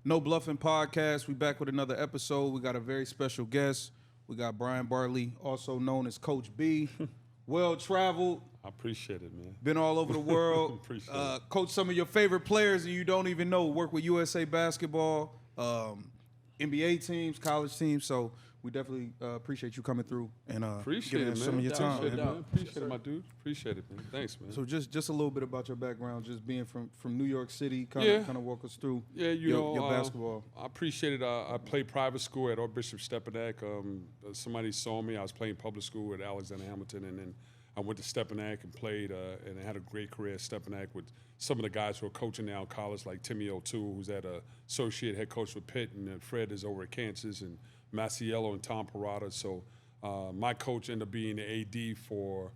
No Bluffin Podcast. We back with another episode. We got a very special guest. We got Bryan Bartley, also known as Coach B. Well-traveled. I appreciate it, man. Been all over the world. Appreciate it. Coach some of your favorite players and you don't even know. Work with USA Basketball, NBA teams, college teams. So we definitely appreciate you coming through and giving us some of your time. Appreciate it, my dude. Appreciate it, man. Thanks, man. So just a little bit about your background, just being from New York City, kind of walk us through your basketball. I appreciate it. I played private school at Archbishop Stepanak. Somebody saw me. I was playing public school at Alexander Hamilton, and then I went to Stepanak and played, and I had a great career at Stepanak with some of the guys who are coaching now in college, like Timmy O'Toole, who's at associate head coach with Pitt, and then Fred is over at Kansas, and Maciello and Tom Parada. So my coach ended up being the AD for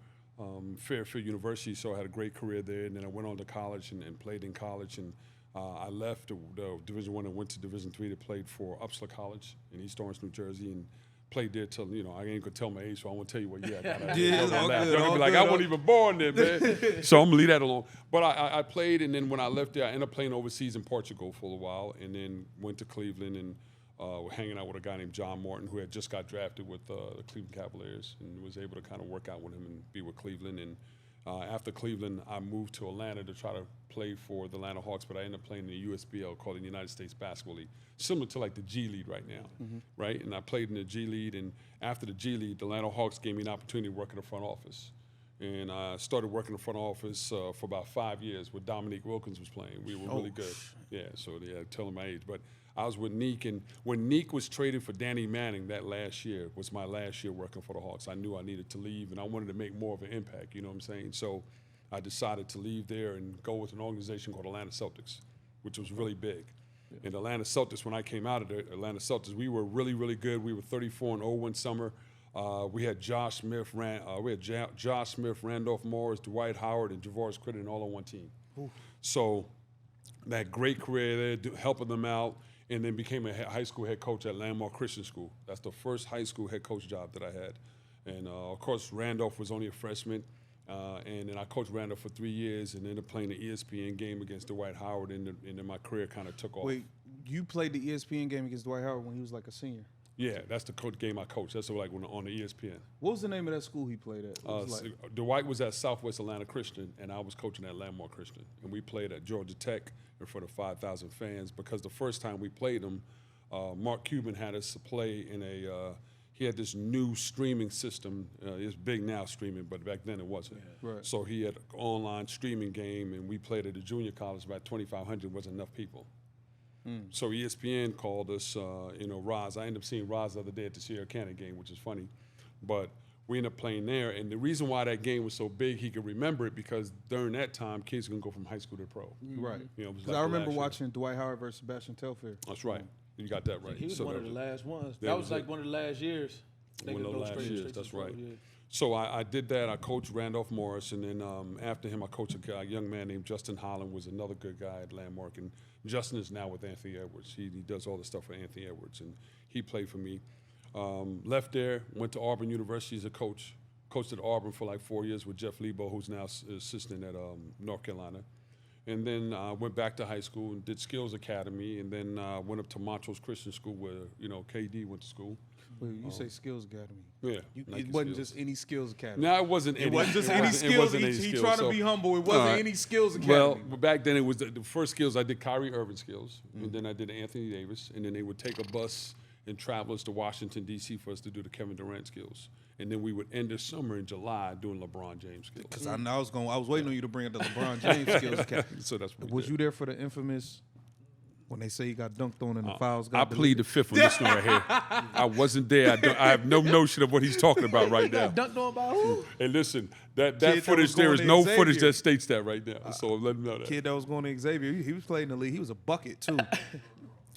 Fairfield University, so I had a great career there. And then I went on to college and played in college. And I left the Division I and went to Division III to play for Upsala College in East Orange, New Jersey, and played there till, I ain't gonna tell my age, so I won't tell you what year I got out. Don't be like, I wasn't even born there, man. So I'm gonna leave that alone. But I played, and then when I left there, I ended up playing overseas in Portugal for a while, and then went to Cleveland and hanging out with a guy named John Morton, who had just got drafted with the Cleveland Cavaliers, and was able to kind of work out with him and be with Cleveland. And after Cleveland, I moved to Atlanta to try to play for the Atlanta Hawks, but I ended up playing in the USBL, called the United States Basketball League, similar to like the G League right now, right? And I played in the G League, and after the G League, the Atlanta Hawks gave me an opportunity to work in the front office. And I started working in the front office for about 5 years with Dominique Wilkins was playing. We were really good. Yeah, so tell him my age. But I was with Neek, and when Neek was traded for Danny Manning that last year, was my last year working for the Hawks. I knew I needed to leave, and I wanted to make more of an impact, you know what I'm saying? So I decided to leave there and go with an organization called Atlanta Celtics, which was really big. Yeah. And Atlanta Celtics, when I came out of the Atlanta Celtics, we were really, really good. We were 34-0 one summer. We had Josh Smith, Randolph Morris, Dwight Howard, and Javaris Critton all on one team. Ooh. So that great career there, helping them out, and then became a high school head coach at Landmark Christian School. That's the first high school head coach job that I had. And, of course, Randolph was only a freshman. And then I coached Randolph for 3 years and ended up playing the ESPN game against Dwight Howard, and then my career kind of took off. Wait, you played the ESPN game against Dwight Howard when he was like a senior? Yeah, that's the game I coached. That's like on the ESPN. What was the name of that school he played at? Dwight was at Southwest Atlanta Christian, and I was coaching at Landmark Christian. And we played at Georgia Tech in front of 5,000 fans, because the first time we played them, Mark Cuban had us play in he had this new streaming system. It's big now, streaming, but back then it wasn't. Yeah. Right. So he had an online streaming game, and we played at a junior college. About 2,500 wasn't enough people. So ESPN called us, Roz. I ended up seeing Roz the other day at the Sierra Canyon game, which is funny. But we ended up playing there. And the reason why that game was so big, he could remember it, because during that time, kids can go from high school to pro. Right. Because I remember watching Dwight Howard versus Sebastian Telfair. That's right. You got that right. He was one of the last ones. That was like one of the last years. One of the last years, that's right. So I did that. I coached Randolph Morris, and then after him, I coached a young man named Justin Holland, was another good guy at Landmark. And Justin is now with Anthony Edwards. He does all the stuff for Anthony Edwards, and he played for me. Left there, went to Auburn University as a coach. Coached at Auburn for like 4 years with Jeff Lebo, who's now assistant at North Carolina. And then went back to high school and did Skills Academy, and then went up to Montrose Christian School where, KD went to school. Wait, you say Skills Academy? Yeah. It wasn't just any Skills Academy. No, it wasn't any. It wasn't just any skills. He tried to be humble. It wasn't any Skills Academy. Well, back then it was the first skills. I did Kyrie Irving skills, and then I did Anthony Davis, and then they would take a bus and travel us to Washington, D.C. for us to do the Kevin Durant skills. And then we would end the summer in July doing LeBron James skills. Because I was waiting on you to bring up the LeBron James skills Academy. So that's what was you there for the infamous when they say he got dunked on and the fouls got I plead the fifth on this one right here. I wasn't there. I have no notion of what he's talking about right now. Dunked on by who? And listen, that footage, there is no footage that states that right now. So let him know that. Kid that was going to Xavier, he was playing in the league. He was a bucket, too.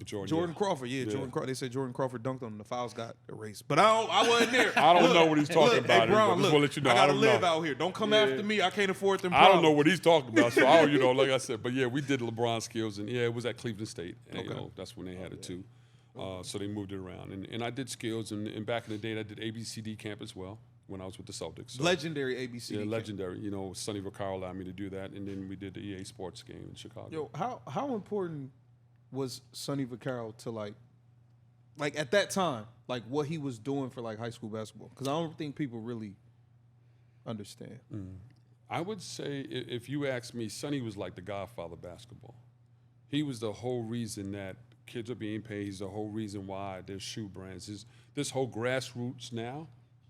Jordan Crawford, Jordan Crawford. They said Jordan Crawford dunked on him. The fouls got erased. But I wasn't there. I don't know what he's talking about. Hey, Brown, look, let you know. I got to live out here. Don't come after me. I can't afford them problems. I don't know what he's talking about. So, like I said. But, yeah, we did LeBron skills. And, it was at Cleveland State. And, that's when they had it, too. So they moved it around. And I did skills. And back in the day, I did ABCD camp as well when I was with the Celtics. So, legendary ABCD camp. Legendary. Sonny Vaccaro allowed me to do that. And then we did the EA Sports game in Chicago. Yo, how important was Sonny Vaccaro to like at that time, like what he was doing for like high school basketball? Because I don't think people really understand. I would say if you ask me, Sonny was like the godfather of basketball. He was the whole reason that kids are being paid. He's the whole reason why there's shoe brands. This whole grassroots now,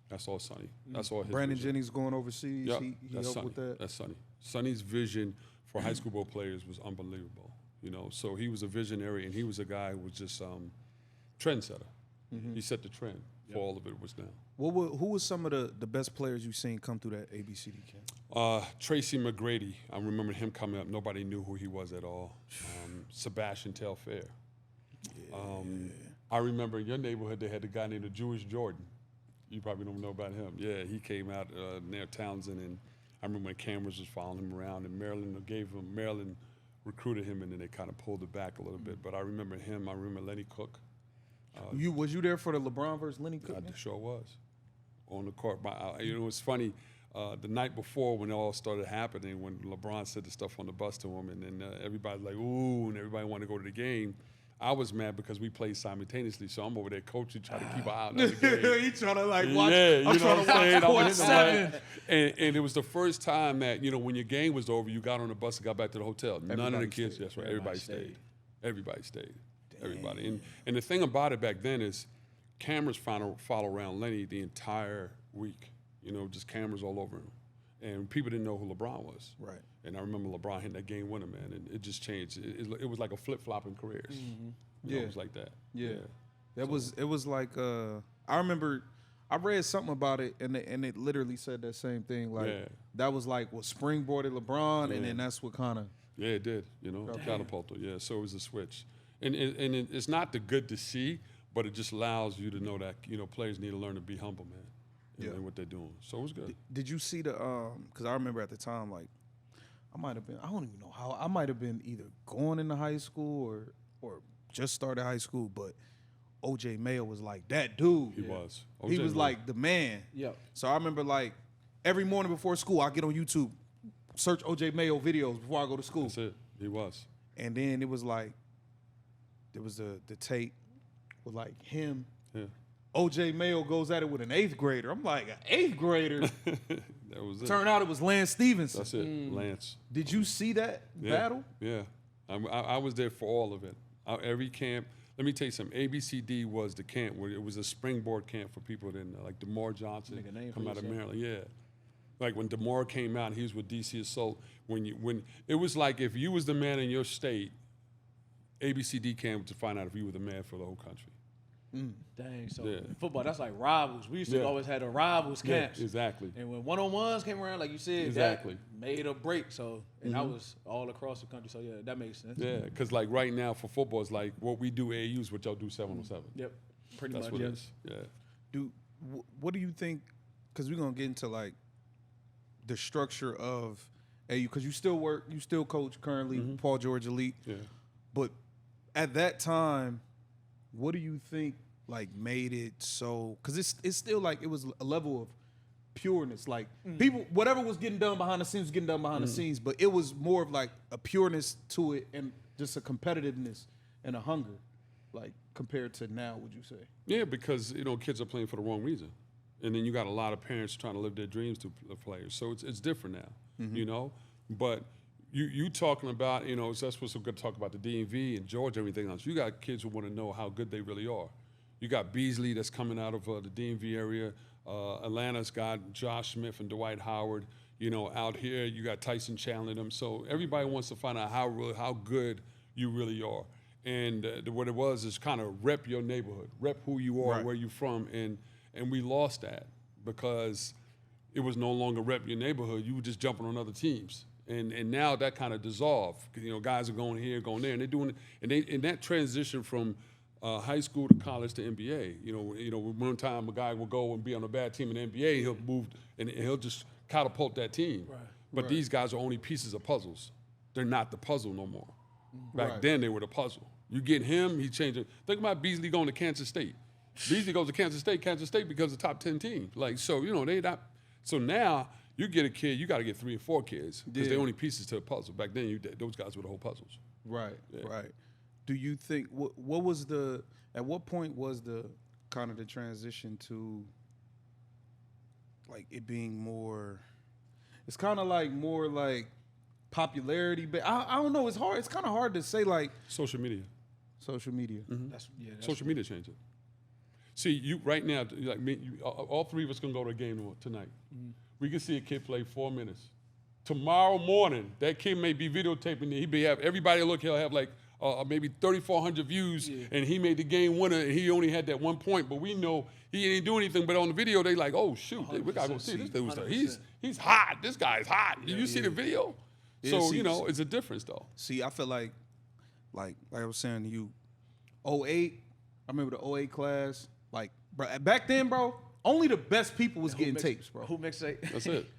that's all Sonny. That's all his Brandon vision. Jennings going overseas, Yep, he that's helped Sonny. with that. That's Sonny. Sonny's vision for high school ball players was unbelievable. So he was a visionary, and he was a guy who was just trendsetter. He set the trend for all of it was now. Who was some of the best players you've seen come through that ABCD camp? Tracy McGrady, I remember him coming up. Nobody knew who he was at all. Sebastian Telfair. I remember in your neighborhood they had the guy named the Jewish Jordan. You probably don't know about him. Yeah, he came out near Townsend, and I remember when cameras was following him around, and Maryland recruited him, and then they kind of pulled it back a little bit. But I remember him. I remember Lenny Cook. Was you there for the LeBron versus Lenny Cook? I sure was on the court. It's funny. The night before, when it all started happening, when LeBron said the stuff on the bus to him, and then everybody's like, "Ooh," and everybody wanted to go to the game. I was mad because we played simultaneously, so I'm over there coaching, trying to keep an eye on the game. He trying to like watch. Yeah, you I'm know trying what to I'm saying? watch I'm court hitting the seven. light. And it was the first time that when your game was over, you got on the bus and got back to the hotel. None of the kids. That's right. Everybody stayed. Everybody stayed. Everybody. And the thing about it back then is, cameras follow around Lenny the entire week. Just cameras all over him. And people didn't know who LeBron was. Right. And I remember LeBron hitting that game winner, man, and it just changed. It was like a flip-flop in careers. It was like that. Yeah. It was like I remember I read something about it, and it literally said that same thing. Like that was like what springboarded LeBron, and then that's what kind of it did. Catapulted. Yeah. So it was a switch, and it's not the good to see, but it just allows you to know that players need to learn to be humble, man. And what they're doing. So it was good. Did you see the because I remember at the time, like I might have been, I don't even know how, I might have been either going into high school or just started high school, but OJ Mayo was like that dude. He was. He was like the man. Yep. So I remember like every morning before school, I get on YouTube, search OJ Mayo videos before I go to school. That's it. He was. And then it was like, there was the tape with like him. Yeah. OJ Mayo goes at it with an 8th grader. I'm like, an 8th grader? That was it. Turned out it was Lance Stevenson. That's it, Lance. Did you see that battle? Yeah. I was there for all of it. Every camp. Let me tell you something. ABCD was the camp where it was a springboard camp for people that like DeMar Johnson come out of Maryland. Yeah. Like when DeMar came out, he was with DC Assault. When it was like if you was the man in your state, ABCD came to find out if you were the man for the whole country. Dang, so in football, that's like rivals. We used to always have the rivals camps. Yeah, exactly. And when one-on-ones came around, like you said, that made or break. So, and that was all across the country. So, yeah, that makes sense. Yeah, because like right now for football, it's like what we do AAU is what y'all do 7-on-7. Yep, pretty That's much. what it is. Yeah. What do you think, because we're going to get into like the structure of AAU, because you still coach currently, Paul George Elite. Yeah. But at that time, what do you think like made it so? Because it's still like it was a level of pureness. Like people, whatever was getting done behind the scenes was getting done behind the scenes, but it was more of like a pureness to it and just a competitiveness and a hunger, like compared to now. Would you say? Yeah, because kids are playing for the wrong reason, and then you got a lot of parents trying to live their dreams to players. So it's different now, But You talking about, that's what's so good to talk about the DMV and Georgia, everything else. You got kids who want to know how good they really are. You got Beasley that's coming out of the DMV area. Atlanta's got Josh Smith and Dwight Howard. Out here you got Tyson Chandler them. So everybody wants to find out how good you really are. And what it was is kind of rep your neighborhood, rep who you are, where you're from, and we lost that because it was no longer rep your neighborhood. You were just jumping on other teams. And now that kind of dissolved. Guys are going here, going there, and they're doing it. And that transition from high school to college to NBA. One time a guy will go and be on a bad team in the NBA, he'll move and he'll just catapult that team. Right. But these guys are only pieces of puzzles. They're not the puzzle no more. Back then they were the puzzle. You get him, he changed it. Think about Beasley going to Kansas State. Beasley goes to Kansans State becomes a top 10 team. Like they not. So now. You get a kid, you got to get 3 or 4 kids because they're only pieces to a puzzle. Back then, those guys were the whole puzzles. Right, right. do you think what was the at what point was the kind of the transition to like it being more? It's kind of like more like popularity, but I don't know. It's hard. It's kind of hard to say like Social media. social media. Mm-hmm. That's Social media changed it. See, you right now, like me, all three of us gonna go to a game tonight. Mm-hmm. We can see a kid play 4 minutes. Tomorrow morning, that kid may be videotaping it. He may have everybody look. He'll have like maybe 3,400 views, and he made the game winner, and he only had that 1 point. But we know he didn't do anything. But on the video, they like, oh shoot, we gotta go see this dude. He's hot. This guy's hot. Did you see the video? Yeah, so see, it's a difference though. See, I feel like I was saying to you, 08. I remember the 08 class. Like, bro, back then, bro, only the best people was getting tapes, bro. Who mixed it? That's it.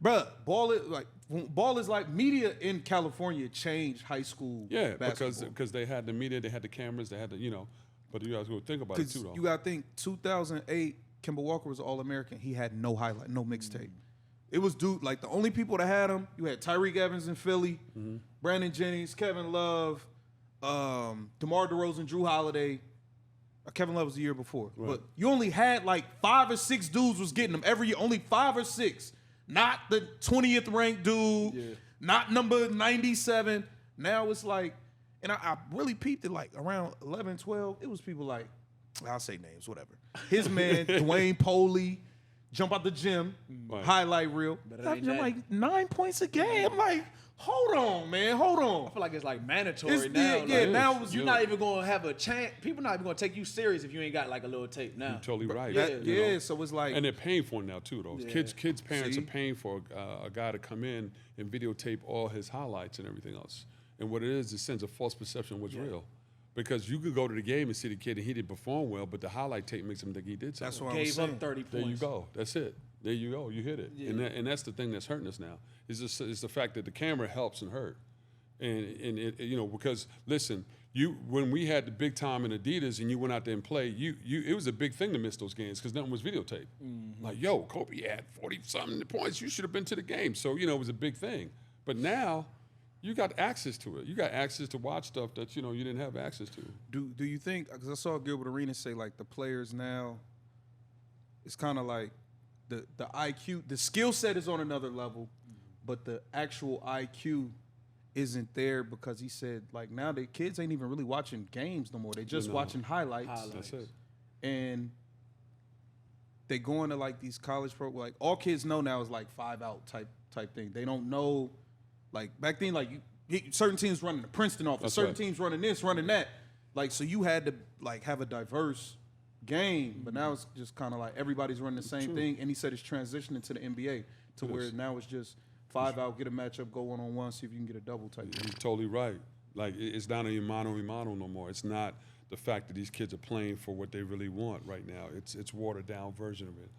Bro, ball is like media in California changed high school. Yeah, basketball. because they had the media, they had the cameras, they had the But you guys go think about it too, though. You gotta think 2008. Kemba Walker was All-American. He had no highlight, no mixtape. It was like the only people that had him. You had Tyreek Evans in Philly, Brandon Jennings, Kevin Love, DeMar DeRozan, Drew Holiday. Kevin Love was the year before, but you only had like 5 or 6 dudes was getting them every year. Only 5 or 6. Not the 20th ranked dude, not number 97. Now it's like, and I really peeped it like around 11, 12. It was people like, I'll say names, whatever. His man, Dwayne Poley, jump out the gym, highlight reel. I'm like 9 points a game. I'm like, hold on, man, hold on. I feel like it's like mandatory now. Yeah, now you're not even gonna have a chance. People not even gonna take you serious if you ain't got like a little tape now. You're totally right. Yeah, so it's like, and they're paying for it now too, though. Kids' parents are paying for a guy to come in and videotape all his highlights and everything else. And what it sends a false perception of what's real. Because you could go to the game and see the kid and he didn't perform well, but the highlight tape makes him think he did something. That's what I'm saying. Gave up 30 points. There you go. That's it. There you go. You hit it. Yeah. And that's the thing that's hurting us now. It's the fact that the camera helps and hurt. And it, because listen, when we had the big time in Adidas and you went out there and played, it was a big thing to miss those games because nothing was videotaped. Mm-hmm. Like, yo, Kobe had 40-something points. You should have been to the game. So, it was a big thing. But now, you got access to it. You got access to watch stuff that, you didn't have access to. Do you think, because I saw Gilbert Arenas say, like, the players now, it's kind of like the IQ, the skill set is on another level, but the actual IQ isn't there because he said, like, now the kids ain't even really watching games no more. They're just watching highlights. That's it. And they go into, like, these college programs. Like, all kids know now is, like, 5-out type thing. They don't know. Like, back then, like, certain teams running the Princeton office, certain teams running this, running that. Like, so you had to, like, have a diverse game. But now it's just kind of like everybody's running the same thing. And he said it's transitioning to the NBA to where now it's just 5-out, get a matchup, go one-on-one, see if you can get a double type. You're totally right. Like, it's not a mano no more. It's not the fact that these kids are playing for what they really want right now. It's watered-down version of it.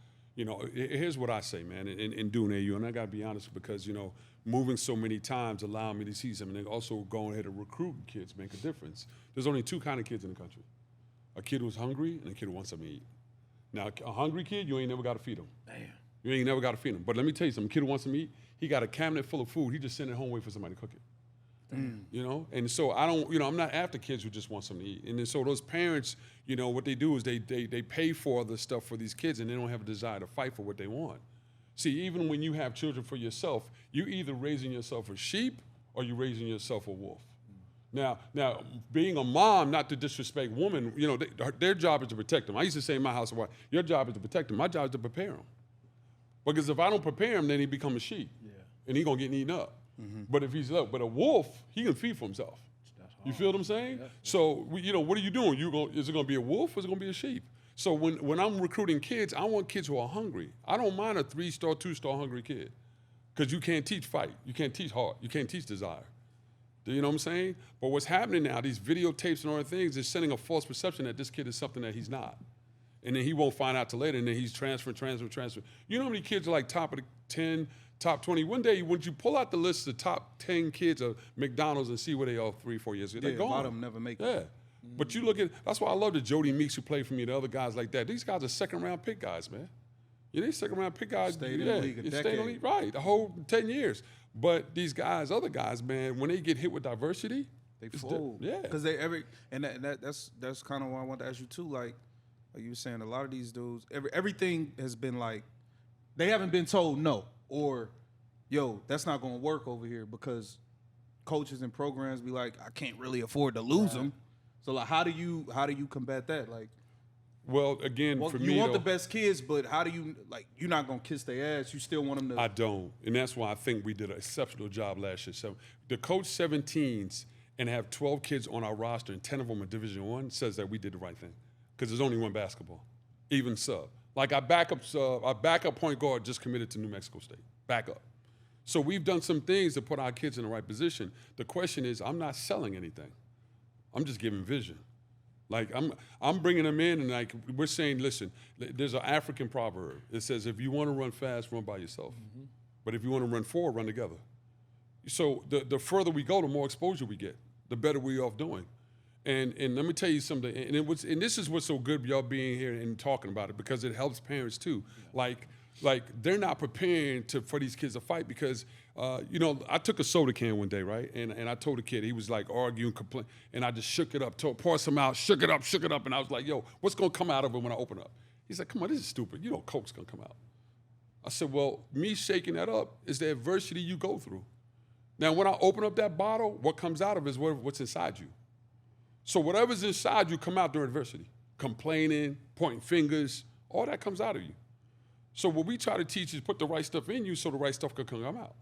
Here's what I say, man, in doing AAU, and I got to be honest because, moving so many times allowed me to see something. And also going ahead and recruiting kids make a difference. There's only 2 kind of kids in the country. A kid who's hungry and a kid who wants something to eat. Now, a hungry kid, you ain't never got to feed him. Damn. You ain't never got to feed him. But let me tell you something. A kid who wants something to eat, he got a cabinet full of food. He just sitting at home waiting for somebody to cook it. And so I don't, I'm not after kids who just want something to eat. And then so those parents, what they do is they pay for the stuff for these kids and they don't have a desire to fight for what they want. See, even when you have children for yourself, you either raising yourself a sheep or you raising yourself a wolf. Now, being a mom, not to disrespect women, their job is to protect them. I used to say in my house, your job is to protect them. My job is to prepare them. Because if I don't prepare him, then he become a sheep, and he gonna get eaten up. Mm-hmm. But if but a wolf, he can feed for himself. You feel what I'm saying? Yeah. So, what are you doing? Is it gonna be a wolf or is it gonna be a sheep? So when I'm recruiting kids, I want kids who are hungry. I don't mind a 3-star, 2-star hungry kid. Because you can't teach fight. You can't teach heart. You can't teach desire. Do you know what I'm saying? But what's happening now, these videotapes and other things, is sending a false perception that this kid is something that he's not. And then he won't find out till later, and then he's transferring. You know how many kids are like top of the 10, top 20? One day, when you pull out the list of the top 10 kids of McDonald's and see where they are 3-4 years ago, they're gone. A lot of them never make it. Yeah. But you look at, that's why I love the Jody Meeks who played for me, the other guys like that. These guys are second-round pick guys, man. They second-round pick guys. Stayed in the league a decade. Stayed in the league, right, the whole 10 years. But these guys, other guys, man, when they get hit with diversity, They fold. Yeah. Because that's kind of why I want to ask you too. Like you were saying, a lot of these dudes, everything has been like, they haven't been told no, or yo, that's not gonna work over here, because coaches and programs be like, I can't really afford to lose them. So like, how do you combat that? Like, well, again, for me, you want the best kids, but how do you, like, you're not gonna kiss their ass. You still want them to. I don't, and that's why I think we did an exceptional job last year. So the coach 17s and have 12 kids on our roster, and 10 of them are Division I, says that we did the right thing, because there's only one basketball, even sub. Like our backup point guard just committed to New Mexico State, backup. So we've done some things to put our kids in the right position. The question is, I'm not selling anything. I'm just giving vision. Like I'm bringing them in, and like we're saying, listen, there's an African proverb. It says, if you want to run fast, run by yourself. Mm-hmm. But if you want to run forward, run together. So the further we go, the more exposure we get, the better we're off doing. And let me tell you something. And this is what's so good, y'all being here and talking about it, because it helps parents too. Like they're not preparing for these kids to fight, because I took a soda can one day, right? And I told a kid, he was like arguing, complaining, and I just shook it up, poured some out, shook it up, and I was like, yo, what's gonna come out of it when I open up? He's like, come on, this is stupid. You know Coke's gonna come out. I said, well, me shaking that up is the adversity you go through. Now, when I open up that bottle, what comes out of it is what's inside you. So whatever's inside you come out during adversity. Complaining, pointing fingers, all that comes out of you. So what we try to teach is put the right stuff in you so the right stuff can come out.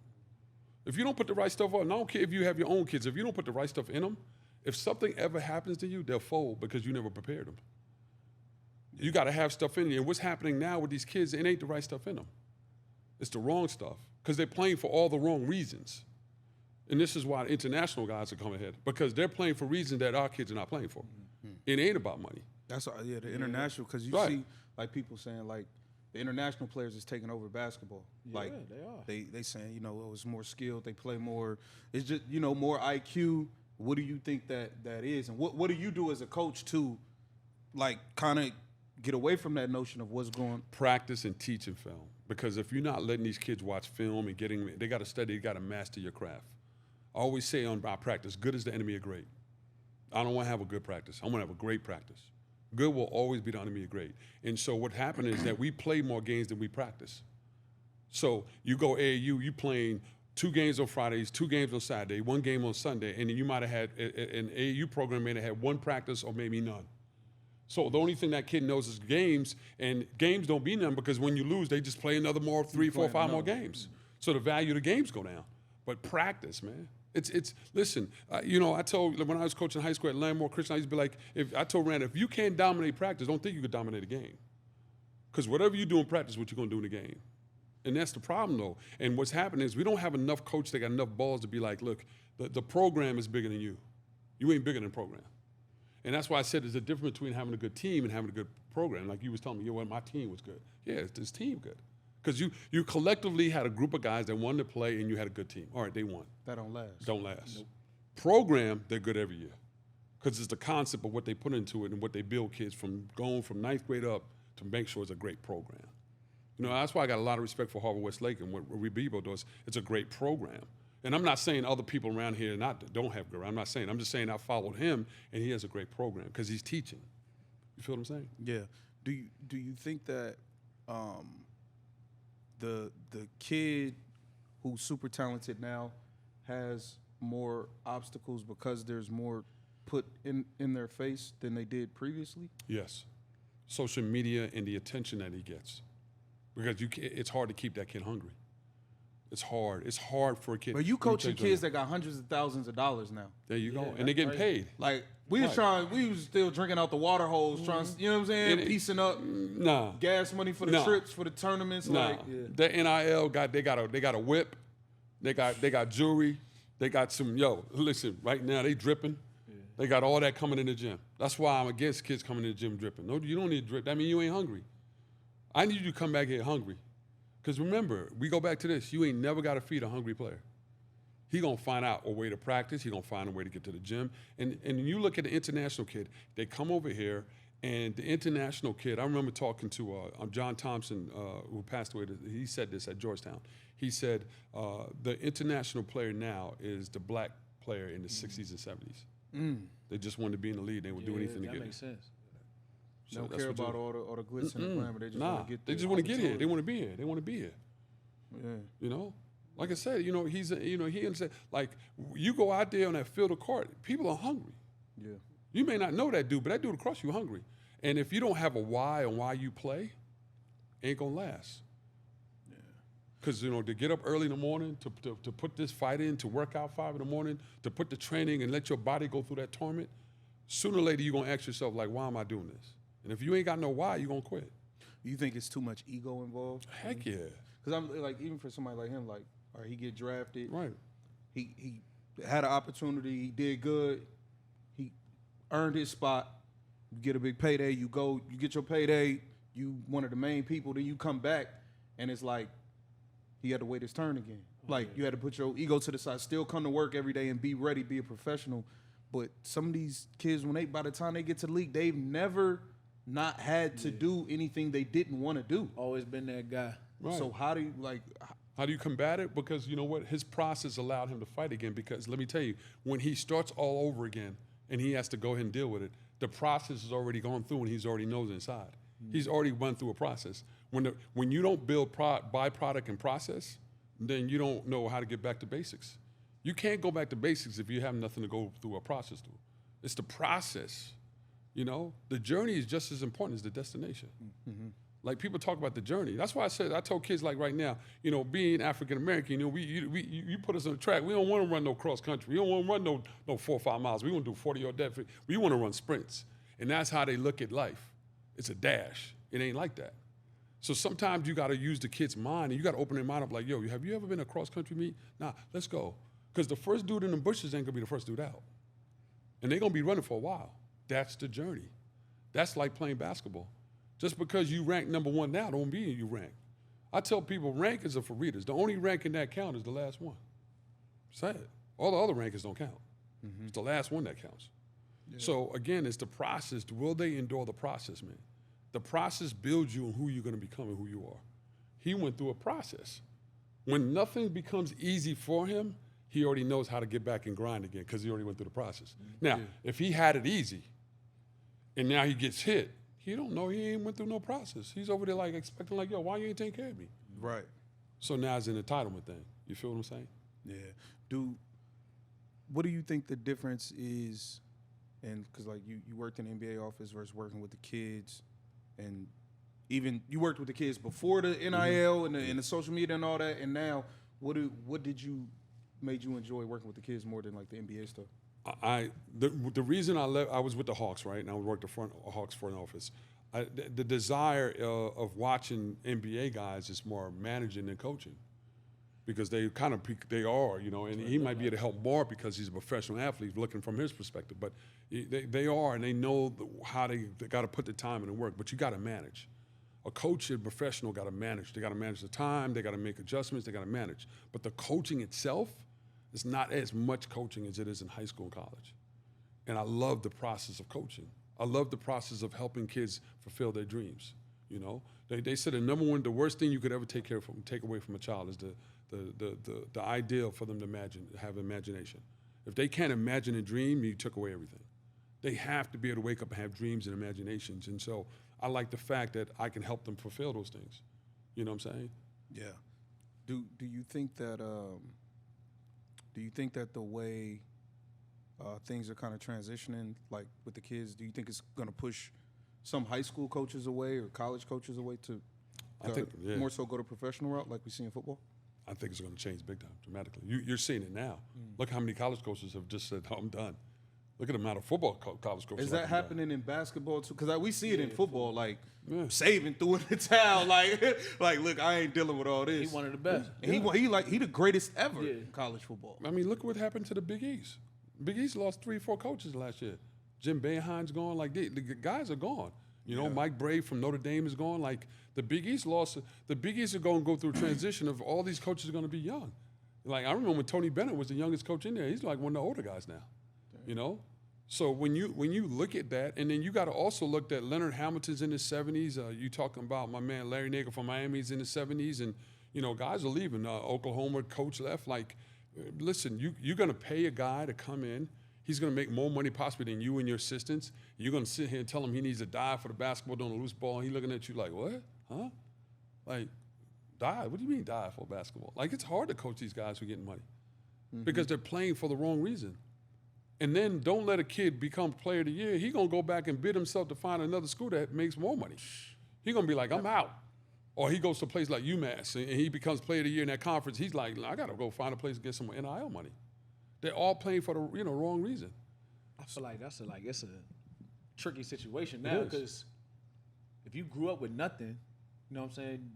If you don't put the right stuff on, and I don't care if you have your own kids, if you don't put the right stuff in them, if something ever happens to you, they'll fold because you never prepared them. You got to have stuff in you. And what's happening now with these kids, it ain't the right stuff in them. It's the wrong stuff, because they're playing for all the wrong reasons. And this is why the international guys are coming ahead, because they're playing for reasons that our kids are not playing for. Mm-hmm. It ain't about money. That's the international, because you see like people saying like the international players is taking over basketball. Yeah, like they are. They saying, it's more skilled, they play more. It's just more IQ. What do you think that is, and what do you do as a coach to like kind of get away from that notion of what's going? Practice and teach and film, because if you're not letting these kids watch film and they got to study, they got to master your craft. I always say on our practice, good is the enemy of great. I don't want to have a good practice. I want to have a great practice. Good will always be the enemy of great. And so what happened is that we play more games than we practice. So you go AAU, you playing 2 games on Fridays, 2 games on Saturday, 1 game on Sunday, and then you might have had an AAU program may have had 1 practice or maybe none. So the only thing that kid knows is games, and games don't be none, because when you lose, they just play another 3, 4, 5 more games. So the value of the games go down. But practice, man. Listen, I told, when I was coaching high school at Landmore Christian, I used to be like, I told Rand, if you can't dominate practice, don't think you could dominate a game. Because whatever you do in practice, what you're going to do in the game. And that's the problem, though. And what's happening is we don't have enough coaches that got enough balls to be like, look, the program is bigger than you. You ain't bigger than the program. And that's why I said there's a difference between having a good team and having a good program. Like you was telling me, my team was good. Yeah, is this team good? Because you collectively had a group of guys that wanted to play, and you had a good team. All right, they won. That don't last. Don't last. Nope. Program, they're good every year. Because it's the concept of what they put into it and what they build kids from going from 9th grade up to make sure it's a great program. That's why I got a lot of respect for Harvard Westlake and what Rebibo does. It's a great program. And I'm not saying other people around here don't have good. I'm not saying. I'm just saying I followed him, and he has a great program because he's teaching. You feel what I'm saying? Yeah. Do you think that the kid who's super talented now has more obstacles because there's more put in their face than they did previously? Yes. Social media and the attention that he gets. Because it's hard to keep that kid hungry. It's hard. It's hard for a kid. But you coaching kids that got hundreds of thousands of dollars now. There you go. And they're getting paid. Like, we was still drinking out the water hose, trying, you know what I'm saying? Piecing up gas money for the trips, for the tournaments. The NIL they got a whip. They got jewelry. They got some, listen, right now they dripping. Yeah. They got all that coming in the gym. That's why I'm against kids coming in the gym dripping. No, you don't need to drip. That means you ain't hungry. I need you to come back here hungry. Because remember, we go back to this. You ain't never got to feed a hungry player. He going to find out a way to practice. He going to find a way to get to the gym. And you look at the international kid, they come over here, and the international kid, I remember talking to John Thompson, who passed away. He said this at Georgetown. He said, the international player now is the black player in the 60s and 70s. They just wanted to be in the league. They would do anything to get it. That makes sense. They don't care about all the glitz and the glamour. They just want to get They just want to get here. They want to be here. They want to be here. Yeah. You know? Like I said, he understand. Like, you go out there on that field of court, people are hungry. Yeah. You may not know that dude, but that dude across you hungry. And if you don't have a why on why you play, ain't gonna last. Yeah. Because to get up early in the morning, to put this fight in, to work out 5 in the morning, to put the training and let your body go through that torment, sooner or later you're gonna ask yourself, like, why am I doing this? And if you ain't got no why, you're gonna quit. You think it's too much ego involved? Heck yeah. Because I'm like, even for somebody like him, like, all right, he get drafted. Right. He had an opportunity. He did good. He earned his spot. You get a big payday. You go. You get your payday. You one of the main people. Then you come back, and it's like he had to wait his turn again. Like you had to put your ego to the side. Still come to work every day and be ready. Be a professional. But some of these kids, by the time they get to the league, they've never not had to do anything they didn't want to do. Always been that guy. Right. So how do you How do you combat it? Because you know what? His process allowed him to fight again. Because let me tell you, when he starts all over again and he has to go ahead and deal with it, the process is already gone through and he's already knows inside. He's already went through a process. When you don't build byproduct and process, then you don't know how to get back to basics. You can't go back to basics if you have nothing to go through a process through. It's the process. The journey is just as important as the destination. Mm-hmm. Like people talk about the journey. That's why I told kids like right now, being African American, you put us on the track. We don't want to run no cross country. We don't want to run no 4 or 5 miles. We want to do 40-yard dash. We want to run sprints. And that's how they look at life. It's a dash. It ain't like that. So sometimes you got to use the kid's mind and you got to open their mind up like, yo, have you ever been a cross country meet? Nah, let's go. Because the first dude in the bushes ain't going to be the first dude out. And they're going to be running for a while. That's the journey. That's like playing basketball. Just because you rank number 1 now don't mean you rank. I tell people rankings are for readers. The only ranking that count is the last one. Say it. All the other rankings don't count. Mm-hmm. It's the last one that counts. Yeah. So again, it's the process. Will they endure the process, man? The process builds you on who you're going to become and who you are. He went through a process. When nothing becomes easy for him, he already knows how to get back and grind again because he already went through the process. Now, if he had it easy and now he gets hit, he don't know he ain't went through no process. He's over there like expecting like, yo, why you ain't taking care of me? Right. So now it's an entitlement thing. You feel what I'm saying? Yeah. What do you think the difference is? And because like you worked in the NBA office versus working with the kids, and even you worked with the kids before the NIL and the social media and all that, and now what made you enjoy working with the kids more than like the NBA stuff? The reason I left, I was with the Hawks, right? And I worked the Hawks front office. The desire of watching NBA guys is more managing than coaching, because they kind of they are, and he might be able to help more because he's a professional athlete looking from his perspective. But they are, and they know how they got to put the time in and work. But you got to manage. A coach and professional got to manage. They got to manage the time. They got to make adjustments. They got to manage. But the coaching itself, it's not as much coaching as it is in high school and college. And I love the process of coaching. I love the process of helping kids fulfill their dreams. They said the worst thing you could ever take away from a child is the ideal for them to have imagination. If they can't imagine a dream, you took away everything. They have to be able to wake up and have dreams and imaginations. And so I like the fact that I can help them fulfill those things. You know what I'm saying? Yeah. Do you think that the way things are kind of transitioning, like with the kids, do you think it's going to push some high school coaches away or college coaches away to more so go to professional route like we see in football? I think it's going to change big time, dramatically. You're seeing it now. Look how many college coaches have just said, I'm done. Look at the amount of football college coaches. Is that happening in basketball too? Because we see it in football, like Saban threw in the towel, like look, I ain't dealing with all this. He one of the best. And he the greatest ever in college football. I mean, look what happened to the Big East. Big East lost 3 or 4 coaches last year. Jim Boeheim's gone. Like the guys are gone. Mike Brave from Notre Dame is gone. Like the Big East lost. The Big East are going to go through a transition of all these coaches are going to be young. Like I remember when Tony Bennett was the youngest coach in there. He's like one of the older guys now. So when you look at that, and then you got to also look at Leonard Hamilton's in his 70s. You talking about my man Larry Nagel from Miami's in his 70s, and guys are leaving. Oklahoma coach left. Like Listen, you're going to pay a guy to come in. He's going to make more money possibly than you and your assistants. You're going to sit here and tell him he needs to dive for the basketball, doing a loose ball, and he's looking at you like, what? Huh? Like, dive? What do you mean dive for basketball? Like, it's hard to coach these guys who are getting money because they're playing for the wrong reason. And then don't let a kid become player of the year. He's going to go back and bid himself to find another school that makes more money. He's going to be like, I'm out. Or he goes to a place like UMass and he becomes player of the year in that conference. He's like, I got to go find a place to get some NIL money. They're all playing for the wrong reason. I feel like it's a tricky situation now because if you grew up with nothing, you know what I'm saying?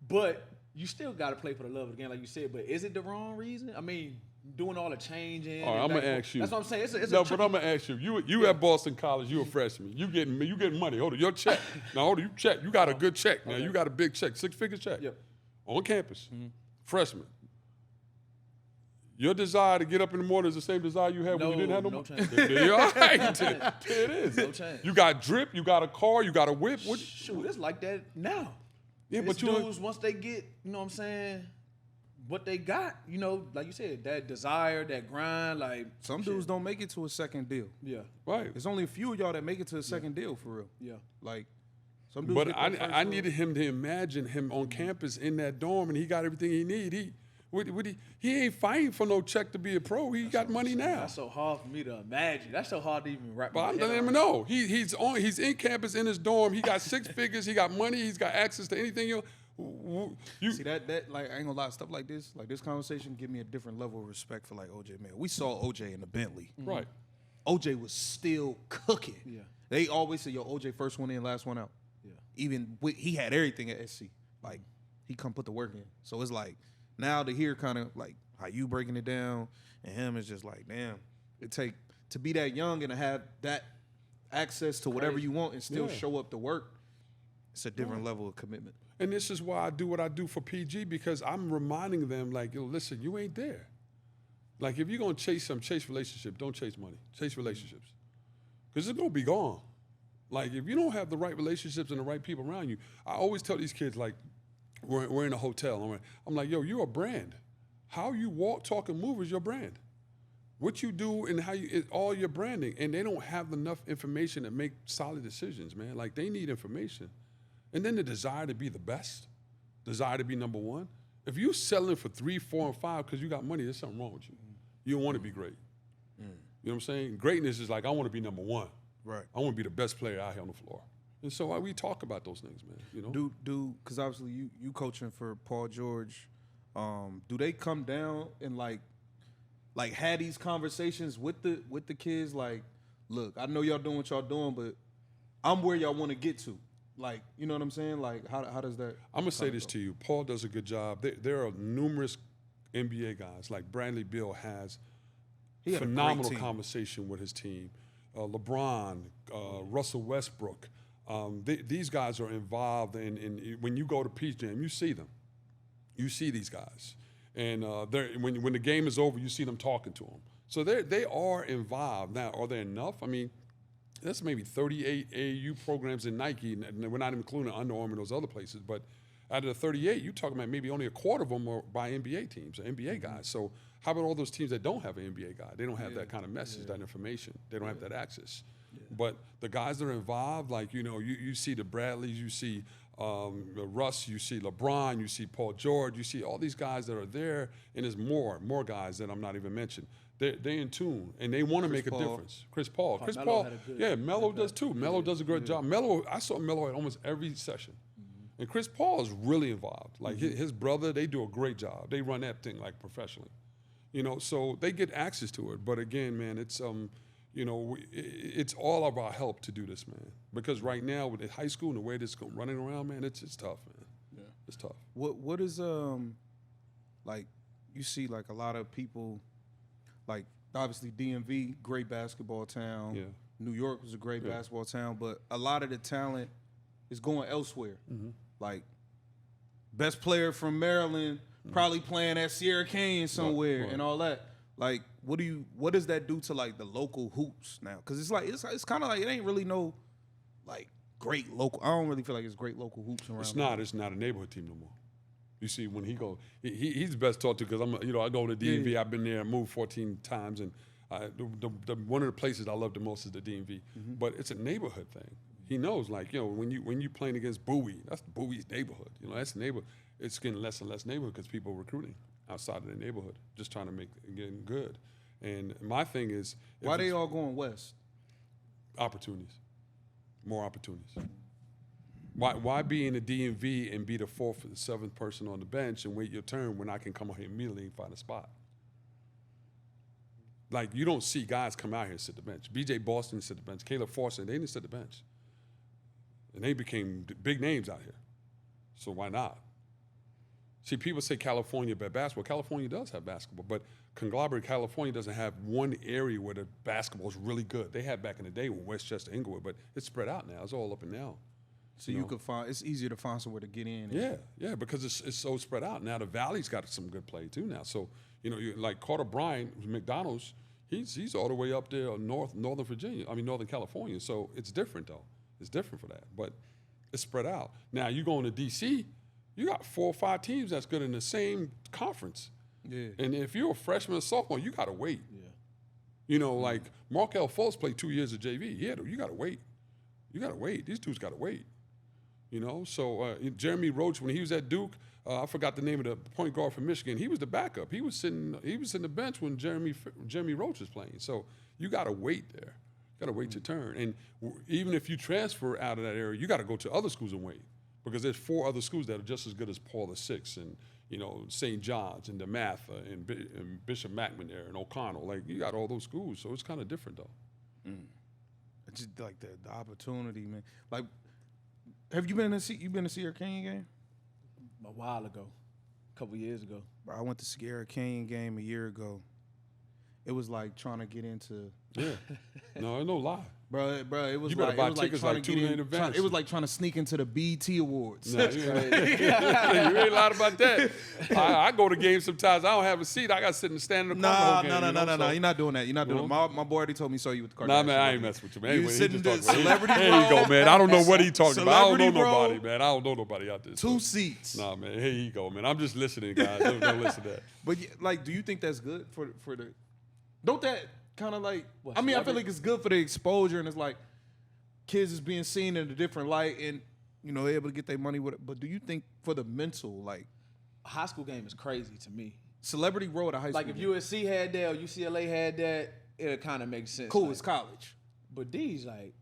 But you still got to play for the love of the game, like you said. But is it the wrong reason? I mean, doing all the changing. All right, I'm gonna ask you. That's what I'm saying. It's no, but I'm gonna ask you. You at Boston College. You a freshman. You getting money. Hold on, your check. Now hold on, you check. You got a good check. Now you got a big check, 6-figure check. Yep. On campus, freshman. Your desire to get up in the morning is the same desire you had when you didn't have no money. Change. You're all right. There it is. No change. You got drip. You got a car. You got a whip. Shoot, it's like that now. Yeah, It's but you dudes, once they get, you know what I'm saying, what they got, you know, like you said, that desire, that grind, like Some dudes don't make it to a second deal. yeah, right. There's only a few of y'all that make it to a second deal for real. yeah. Like some dudes. But get their first I deal. needed him to imagine him on campus in that dorm, and he got everything he need. He ain't fighting for no check to be a pro. He got money now. That's so hard for me to imagine. That's so hard to even wrap But my I'm head letting him around. know. He's in campus in his dorm. He got 6 figures. He got money. He's got access to anything. You See that like I ain't gonna lie, stuff like this conversation give me a different level of respect for like OJ, man. We saw OJ in the Bentley. right. OJ was still cooking. Yeah. They always say, yo, OJ first one in, last one out. Yeah. Even he had everything at SC. Like he come put the work in. So it's like now to hear kind of like how you breaking it down and him is just like, damn, it take to be that young and to have that access to whatever you want and still show up to work. It's a different level of commitment. And this is why I do what I do for PG, because I'm reminding them, like, yo, listen, you ain't there. Like, if you're going to chase relationship. Don't chase money. Chase relationships. Because it's going to be gone. Like, if you don't have the right relationships and the right people around you, I always tell these kids, like, we're in a hotel. I'm like, yo, you're a brand. How you walk, talk, and move is your brand. What you do and how you, it's all your branding. And they don't have enough information to make solid decisions, man. Like, they need information. And then the desire to be the best, desire to be number one. If you're selling for 3, 4, and 5 because you got money, there's something wrong with you. You don't want to be great. You know what I'm saying? Greatness is like, I want to be number one. Right. I want to be the best player out here on the floor. And so we talk about those things, man. You know? Because obviously you coaching for Paul George. Do they come down and like had these conversations with the kids? Like, look, I know y'all doing what y'all doing, but I'm where y'all want to get to. Like, you know what I'm saying? Like, how does that? I'm going to say this to you. Paul does a good job. There are numerous NBA guys. Like Bradley Beal has phenomenal conversation with his team. LeBron, Russell Westbrook. These guys are involved in when you go to Peach Jam, you see them. You see these guys. And when the game is over, you see them talking to them. So they are involved. Now, are there enough? I mean, that's maybe 38 AAU programs in Nike, and we're not including Under Armour and those other places. But out of the 38, you're talking about maybe only a quarter of them are by NBA teams, or NBA guys. So how about all those teams that don't have an NBA guy? They don't have that kind of message, that information. They don't have that access. Yeah. But the guys that are involved, like, you know, you see the Bradleys, you see Russ, you see LeBron, you see Paul George, you see all these guys that are there, and there's more guys that I'm not even mentioning. They're in tune, and they want to make a difference. Chris Paul. Melo does too. Melo does a great job. Melo, I saw Melo at almost every session. And Chris Paul is really involved. Like his brother, they do a great job. They run that thing like professionally. You know, so they get access to it. But again, man, it's you know, it's all of our help to do this, man. Because right now with the high school and the way this running around, man, it's tough, man. Yeah, it's tough. What is like you see like a lot of people. Like, obviously, DMV, great basketball town. Yeah. New York was a great basketball town, but a lot of the talent is going elsewhere. Like, best player from Maryland probably playing at Sierra Canyon somewhere and all that. Like, what does that do to, like, the local hoops now? Because it's like, it's kind of like, it ain't really no, like, great local. I don't really feel like it's great local hoops around. It's not a neighborhood team no more. You see, when he go, he's the best to talk to because I go to DMV. I've been there, I moved 14 times, and one of the places I love the most is the DMV. But it's a neighborhood thing. He knows, like, when you playing against Bowie, that's Bowie's neighborhood. That's the neighborhood. It's getting less and less neighborhood because people are recruiting outside of the neighborhood, just trying to make it getting good. And my thing is, why they all going west? Opportunities, more opportunities. Why be in the DMV and be the 4th or 7th person on the bench and wait your turn when I can come out here immediately and find a spot? Like, you don't see guys come out here and sit the bench. B.J. Boston sit the bench. Caleb Forster, they didn't sit the bench. And they became big names out here. So why not? See, people say California bad basketball. California does have basketball, but conglomerate California doesn't have one area where the basketball is really good. They had back in the day with Westchester, Inglewood, but it's spread out now. It's all up and down. So you could find, it's easier to find somewhere to get in. Yeah, because it's so spread out. Now the Valley's got some good play too now. So, like Carter Bryant, McDonald's, he's all the way up there Northern California. So it's different though. It's different for that, but it's spread out. Now you going to DC, you got 4 or 5 teams that's good in the same conference. Yeah. And if you're a freshman or sophomore, you got to wait. Yeah. Like Markel Fultz played 2 years of JV. Yeah, you got to wait. You got to wait. These dudes got to wait. So Jeremy Roach, when he was at Duke, I forgot the name of the point guard from Michigan. He was the backup. He was sitting the bench when Jeremy Roach was playing. So you got to wait there. You got to wait your turn. And even if you transfer out of that area, you got to go to other schools and wait, because there's 4 other schools that are just as good as Paul VI and St. John's and DeMatha and Bishop McMahon there and O'Connell. Like, you got all those schools, so it's kind of different though. It's just like the opportunity, man. Like, have you been to see a Canyon game? A while ago, a couple years ago. Bro, I went to Sierra Canyon game a year ago. It was like trying to get into. Yeah, no lie. Bro, it was you better like buy it was tickets like like 2 trying to days in get in. advance. It was like trying to sneak into the BET Awards. No, you ain't lied about that. I go to games sometimes. I don't have a seat. I got to sit and stand in the corner. No. You're not doing that. You're not doing it. My boy already told me so you with the Kardashians. Nah, man, I ain't messing with you, man. You Anyway, sitting the celebrity row. There you go, man. I don't know what he talking about. I don't know Celebrity nobody, row. man. I don't know nobody out there. 2 seats. Nah, man. Here you go, man. I'm just listening, guys. Don't listen to that. But like, do you think that's good for the? Don't that kind of like? What, I mean, I feel celebrity? like it's good for the exposure, and it's like kids is being seen in a different light, and they're able to get their money with it. But do you think for the mental, like, A high school game is crazy to me. celebrity row at a high school? Like, if game? USC had that or UCLA had that, it kind of makes sense. Cool, like, it's college. But these, like,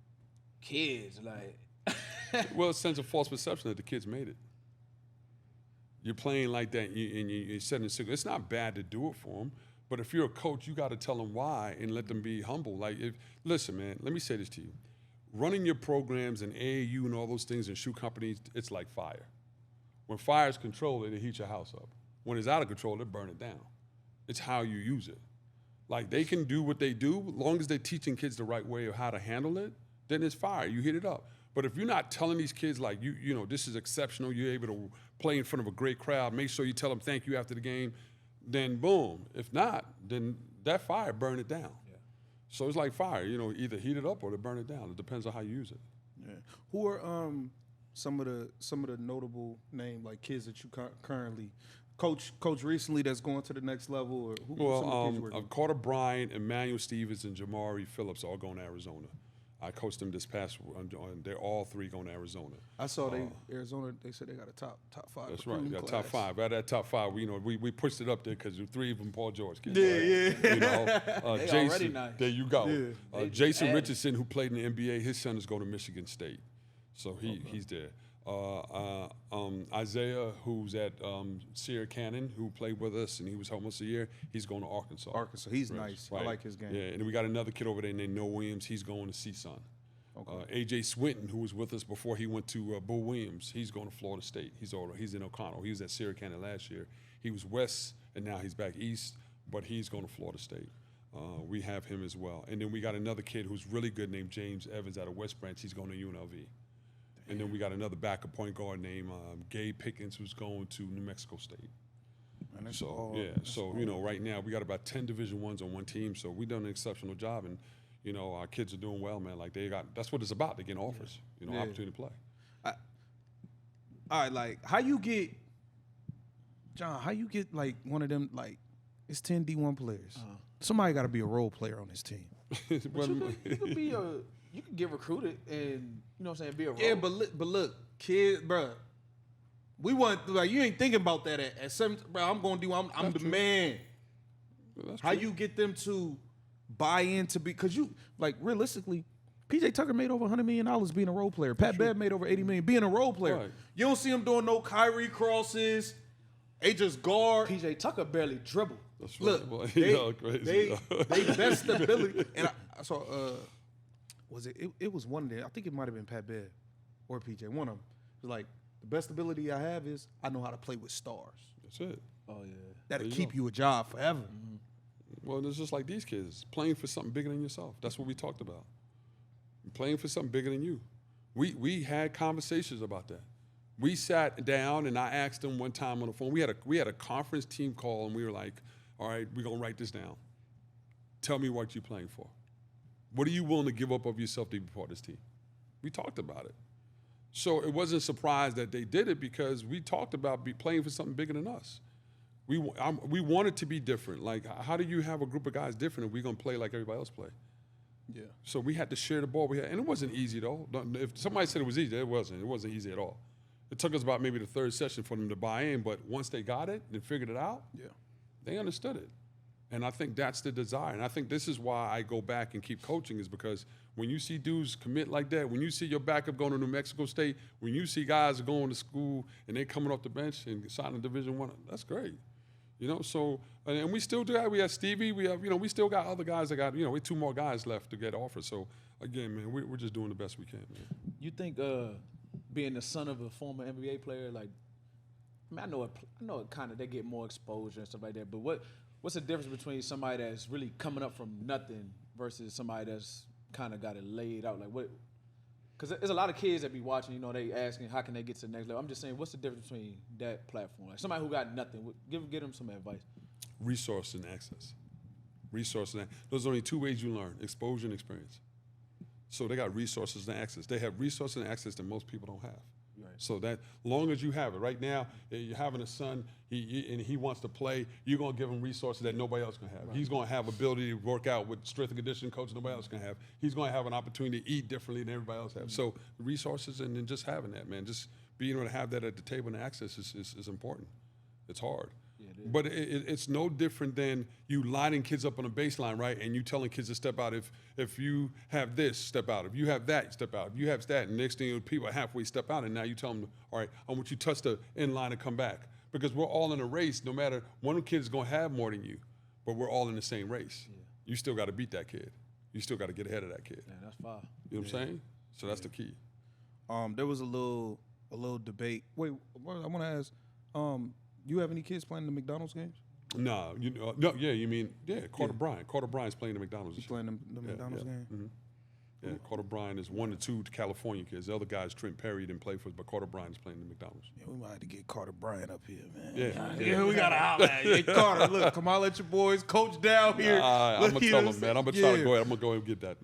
kids, like... Well, it sends a false perception that the kids made it. You're playing like that, and you're setting a signal. It's not bad to do it for them, but if you're a coach, you got to tell them why and let them be humble. Like, listen, man, let me say this to you. Running your programs and AAU and all those things and shoe companies, it's like fire. When fire is controlled, it'll heat your house up. When it's out of control, it'll burn it down. It's how you use it. Like, they can do what they do, as long as they're teaching kids the right way of how to handle it, then it's fire. You heat it up. But if you're not telling these kids, like, this is exceptional, you're able to play in front of a great crowd, make sure you tell them thank you after the game, then boom. If not, then that fire burn it down. Yeah. So it's like fire, either heat it up or to burn it down. It depends on how you use it. Yeah. Who are some of the notable name, like, kids that you currently coach recently that's going to the next level? Or who some of the kids you work with? Carter Bryant, Emmanuel Stevens, and Jamari Phillips all going to Arizona. I coached them this past. They're all 3 going to Arizona. I saw Arizona. They said they got a top 5. That's right. Got top 5. Out of that top 5, we pushed it up there because 3 of them Paul George kids. Yeah. They Jason, already nice. there you go. Yeah. Jason Richardson, who played in the NBA, his son is going to Michigan State, so he's there. Isaiah, who's at Sierra Canyon, who played with us, and he was almost a year. He's going to Arkansas. He's nice. Right. I like his game. Yeah, and then we got another kid over there named Noah Williams. He's going to CSUN. Okay. AJ Swinton, who was with us before he went to Bull Williams, he's going to Florida State. He's in O'Connell. He was at Sierra Canyon last year. He was west, and now he's back east, but he's going to Florida State. We have him as well. And then we got another kid who's really good named James Evans out of West Branch. He's going to UNLV. And then we got another backup point guard named Gabe Pickens, who's going to New Mexico State. Right now we got about 10 Division I's on one team, so we've done an exceptional job, and our kids are doing well, man. Like, that's what it's about. They're getting offers, opportunity to play. All right, like, how you get John, how you get like one of them, like, it's 10 D1 players. Somebody got to be a role player on this team. You could get recruited and, you know what I'm saying, be a role. Yeah, but look, kid, bro, we want, like, you ain't thinking about that at 7, bro. I'm the true. man. That's How true. you get them to buy into because you, like, realistically, PJ Tucker made over $100 million being a role player. Pat Bev made over $80 million being a role player. Right. You don't see him doing no Kyrie crosses. They just guard. PJ Tucker barely dribble. That's right. Look, Boy, they crazy. best stability. And I saw, was it? It was one day. I think it might have been Pat Bev or PJ. One of them. It was like, the best ability I have is I know how to play with stars. That's it. Oh, yeah. That'll keep you a job forever. Mm-hmm. Well, it's just like these kids playing for something bigger than yourself. That's what we talked about. Playing for something bigger than you. We had conversations about that. We sat down and I asked them one time on the phone. We had a conference team call and we were like, all right, we're gonna write this down. Tell me what you're playing for. What are you willing to give up of yourself to be part of this team? We talked about it. So it wasn't a surprise that they did it because we talked about playing for something bigger than us. We wanted to be different. Like, how do you have a group of guys different if we're gonna play like everybody else play? Yeah. So we had to share the ball. And it wasn't easy though. If somebody said it was easy, it wasn't. It wasn't easy at all. It took us about maybe the third session for them to buy in, but once they got it and figured it out, they understood it. And I think that's the desire. And I think this is why I go back and keep coaching is because when you see dudes commit like that, when you see your backup going to New Mexico State, when you see guys going to school and they're coming off the bench and signing Division I, that's great. You know, so, and we still do that. We have Stevie. We have, we still got other guys that got, we have 2 more guys left to get offers. So, again, man, we're just doing the best we can, man. You think being the son of a former NBA player, like, I mean, I know it kind of, they get more exposure and stuff like that, but what's the difference between somebody that's really coming up from nothing versus somebody that's kind of got it laid out? Like, what? Because there's a lot of kids that be watching, they asking, how can they get to the next level? I'm just saying, what's the difference between that platform? Like, somebody who got nothing, give them some advice. Resource and access. Those are only 2 ways you learn, exposure and experience. So they got resources and access. They have resources and access that most people don't have. Right. So that long as you have it, right now, you're having a son, he wants to play, you're going to give him resources that nobody else can have. Right. He's going to have ability to work out with strength and conditioning coach nobody else can have. He's going to have an opportunity to eat differently than everybody else has. Mm-hmm. So resources and then just having that, man, just being able to have that at the table and access is important. It's hard. Yeah, it is. But it's no different than you lining kids up on a baseline, right? And you telling kids to step out. If you have this, step out. If you have that, step out. If you have that, and next thing people halfway step out, and now you tell them, all right, I want you to touch the end line and come back. Because we're all in a race, no matter one kid is going to have more than you, but we're all in the same race. Yeah. You still got to beat that kid. You still got to get ahead of that kid. Yeah, that's fine. You know what I'm saying? So that's the key. There was a little debate. Wait, I want to ask, you have any kids playing the McDonald's games? No, Carter Bryan. Carter Bryan's playing the McDonald's. He's playing the McDonald's game? Mm-hmm. Yeah, Carter Bryan is 1 to 2 California kids. The other guy's Trent Perry didn't play for us, but Carter Bryan is playing the McDonald's. Yeah, we might have to get Carter Bryan up here, man. Yeah, we got to holler at you. Hey, Carter, look, come on, let your boys coach down here. I'm going to tell him, man. I'm going to try to go ahead. I'm going to go ahead and get that.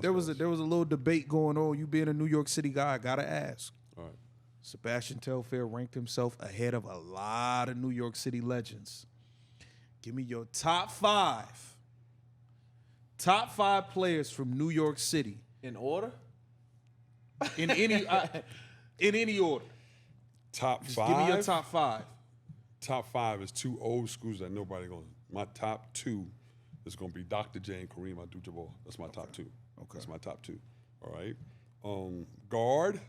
There was a little debate going on. You being a New York City guy, I got to ask. All right. Sebastian Telfair ranked himself ahead of a lot of New York City legends. Give me your top 5 players from New York City. In order? In any order. Top 5? Give me your top 5. Top 5 is 2 old schools that nobody going to. My top 2 is going to be Dr. J and Kareem Abdul-Jabbar. That's my top 2. Okay. That's my top 2. All right. Guard.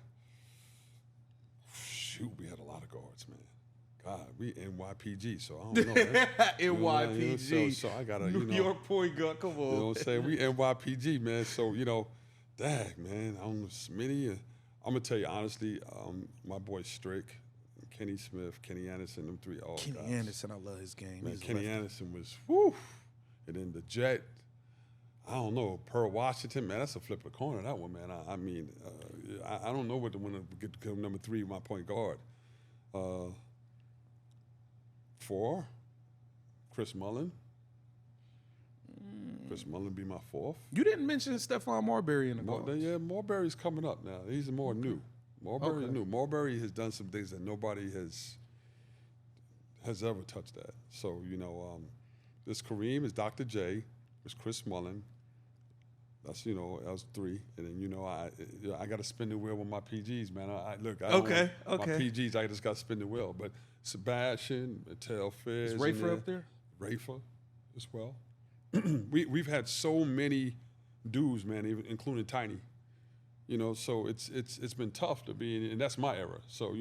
Shoot, we had a lot of guards, man. God, we NYPG, so I don't know. NYPG. So I got a New York point guard. Come on. You know what I'm saying? We NYPG, man. So, dag, man. I don't know, Smitty. I'm going to tell you honestly, my boy Strick, Kenny Smith, Kenny Anderson, them 3 all Kenny guys. Anderson, I love his game. Man, Kenny Anderson was, whoo. And then the Jet, I don't know, Pearl Washington, man, that's a flip of the corner, that one, man. I don't know what the winner get to come number 3, my point guard. 4, Chris Mullin. Chris Mullin be my 4th. You didn't mention Stephon Marbury in the call. Yeah, Marbury's coming up now. He's more new. Marbury's new. Marbury has done some things that nobody has has ever touched that. So, this Kareem is Dr. J, there's Chris Mullen. That's, that was 3. And then, I got to spin the wheel with my PGs, man. I Okay. My PGs, I just got to spin the wheel. But Sebastian, Mattel Fizz. Is Rafer up there? Rafer as well. We've had so many dudes, man, even including Tiny. So it's been tough to be in, and that's my era. So,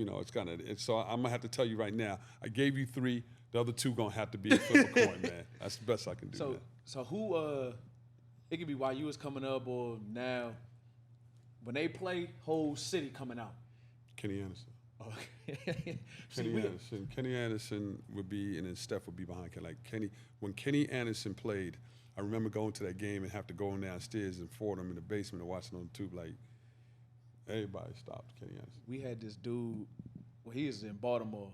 so I'm going to have to tell you right now, I gave you 3. The other 2 going to have to be a flip a coin, man. That's the best I can do, man. So who, it could be while you was coming up or now, when they play, whole city coming out? Kenny Anderson. Okay. Kenny Anderson would be, and then Steph would be behind Kenny. When Kenny Anderson played, I remember going to that game and have to go downstairs and Fordham in the basement and watching on the tube like, everybody stopped Kenny Anderson. We had this dude, he was in Baltimore,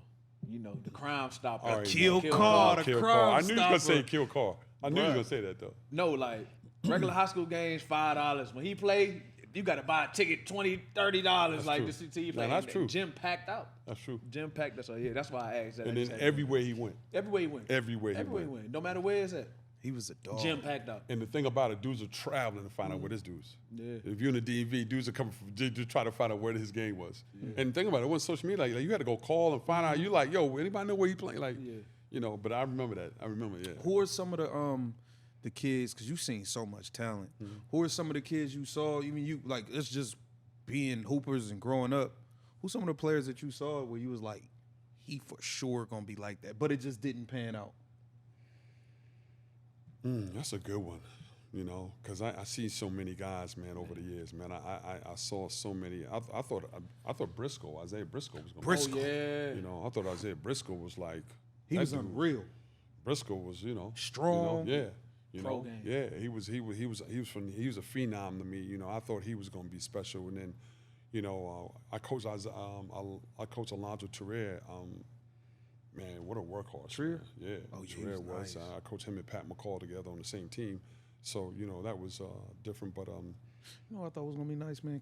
the crime stopper. Kill Carr, the crime I knew you was going to say stopper. Kill Carr. I knew you was going to say that, though. No, like, regular high school games, $5. When he played, you got to buy a ticket, $20, $30, like, true. to see he play. No, that's true. Gym packed out. That's true. Gym packed, that's why I asked that. And then everywhere he went. Everywhere he went. Everywhere he went. No matter where it's at. He was a dog. Gym packed out. And the thing about it, dudes are traveling to find out where this dude's. Yeah. If you're in the DMV, dudes are coming to try to find out where his game was. Yeah. And the thing about it, wasn't social media. Like you had to go call and find out. You like, yo, anybody know where he playing? Like, but I remember that. Who are some of the kids? Because you've seen so much talent. Mm-hmm. Who are some of the kids you saw? It's just being hoopers and growing up. Who's some of the players that you saw where you was like, he for sure gonna be like that, but it just didn't pan out? That's a good one, because I see so many guys, man, over the years, man. I saw so many. I thought Briscoe, Isaiah Briscoe was going to Briscoe. Yeah. I thought Isaiah Briscoe was like he was unreal. Briscoe was, strong. Pro game. Yeah, he was a phenom to me. I thought he was going to be special. And then, I coached Alonzo Terrier. Man, what a workhorse. Trier? Yeah. Oh, yeah, Trier was. nice. I coached him and Pat McCall together on the same team. So, that was different. But, I thought was going to be nice, man.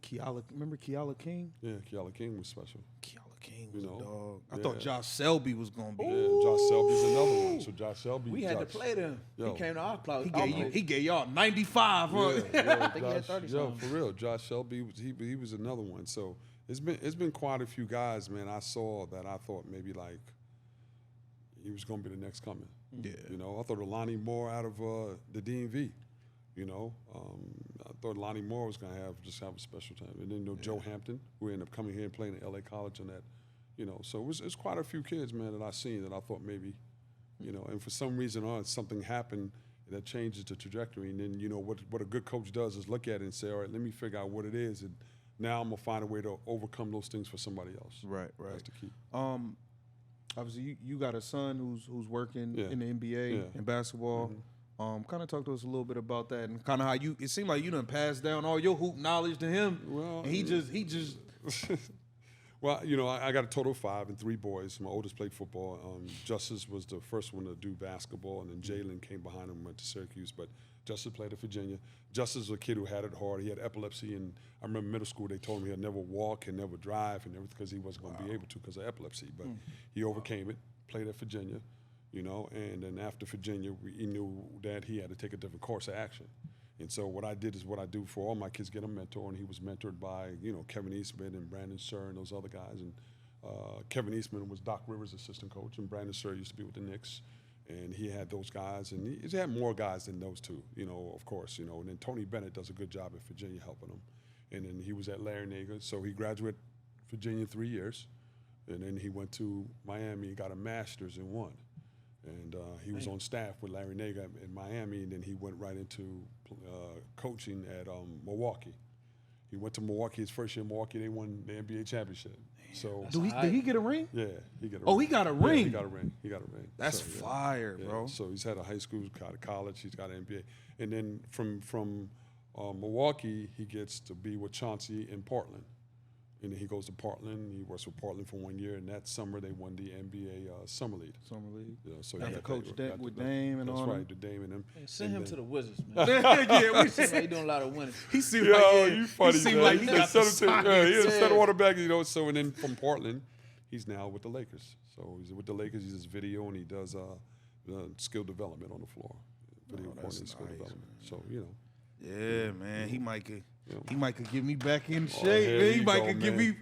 Remember Keala King? Yeah, Keala King was special. Keala King was a dog. I Yeah. thought Josh Selby was going to be. Yeah, Josh Selby's another one. So, Josh Selby. We had to play them. Yo. He came to our place. He gave y'all 95, huh? I think he had 30 something. For real. Josh Selby, he was another one. So, it's been quite a few guys, man, I saw that I thought maybe like, he was going to be the next coming. Yeah. I thought Lonnie Moore out of the DMV. I thought Lonnie Moore was going to have a special time. And then Joe Hampton, who ended up coming here and playing at LA College on that. So it's quite a few kids, man, that I seen that I thought maybe, and for some reason something happened that changes the trajectory. And then, what a good coach does is look at it and say, all right, let me figure out what it is. And now I'm going to find a way to overcome those things for somebody else. Right. That's the key. Obviously, you got a son who's working in the NBA in basketball. Mm-hmm. Kind of talk to us a little bit about that and kind of how it seemed like you done passed down all your hoop knowledge to him. Well, and he just. Well, I got a total of 5 and 3 boys. My oldest played football. Justice was the first one to do basketball, and then Jalen came behind him and went to Syracuse. But Justice played at Virginia. Justice was a kid who had it hard. He had epilepsy, and I remember middle school they told him he'd never walk and never drive and everything because he wasn't going to be able to because of epilepsy. But he overcame it, played at Virginia, and then after Virginia, he knew that he had to take a different course of action. And so what I did is what I do for all my kids, get a mentor, and he was mentored by, Kevin Eastman and Brandon Surr and those other guys. And Kevin Eastman was Doc Rivers' assistant coach, and Brandon Surr used to be with the Knicks. And he had those guys, and he had more guys than those two, of course, and then Tony Bennett does a good job at Virginia helping him. And then he was at Larry Nager, so he graduated Virginia 3 years, and then he went to Miami and got a master's in 1. And he was on staff with Larry Nager in Miami, and then he went right into coaching at Milwaukee. He went to Milwaukee his first year in Milwaukee. They won the NBA championship. So did he get a ring? Yeah, he got a ring. Oh, he got a ring. Yeah, he got a ring. That's fire, bro. So he's had a high school, got a college, he's got an NBA. And then from Milwaukee, he gets to be with Chauncey in Portland. And then he goes to Portland. He works with Portland for 1 year, and that summer they won the NBA Summer League. So got to coach with Dame and all. That's right, the Dame and them. Hey, send him to the Wizards, man. We seem like he doing a lot of winning. He seemed you funny, he seemed man. like he got the he's a center science. quarterback, So and then from Portland, he's now with the Lakers. So he's with the Lakers. He does video and he does skill development on the floor. Video coordinating, skill development. Man. So Yeah, man. He might could. You know. He might could get me back in shape. Man. He might could give me.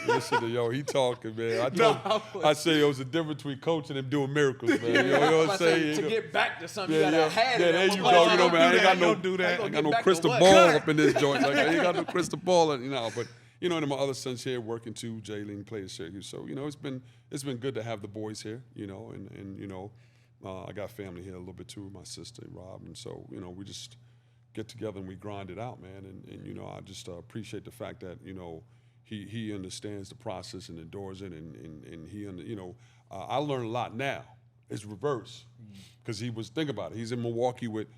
Listen to he talking, man. I say it was a difference between coaching and doing miracles, man. You know what I'm saying? To get back to something, you gotta have it. There you go. Man, I ain't got no do that. I ain't got no crystal ball up in this joint. Like I ain't got no crystal ball, but. And my other son's here working too. Jalen plays Syracuse, so it's been good to have the boys here. And I got family here a little bit too. My sister Rob, and so we just get together and we grind it out, man. And I just appreciate the fact that he understands the process and endures it, and he I learn a lot now. It's reverse because think about it. He's in Milwaukee with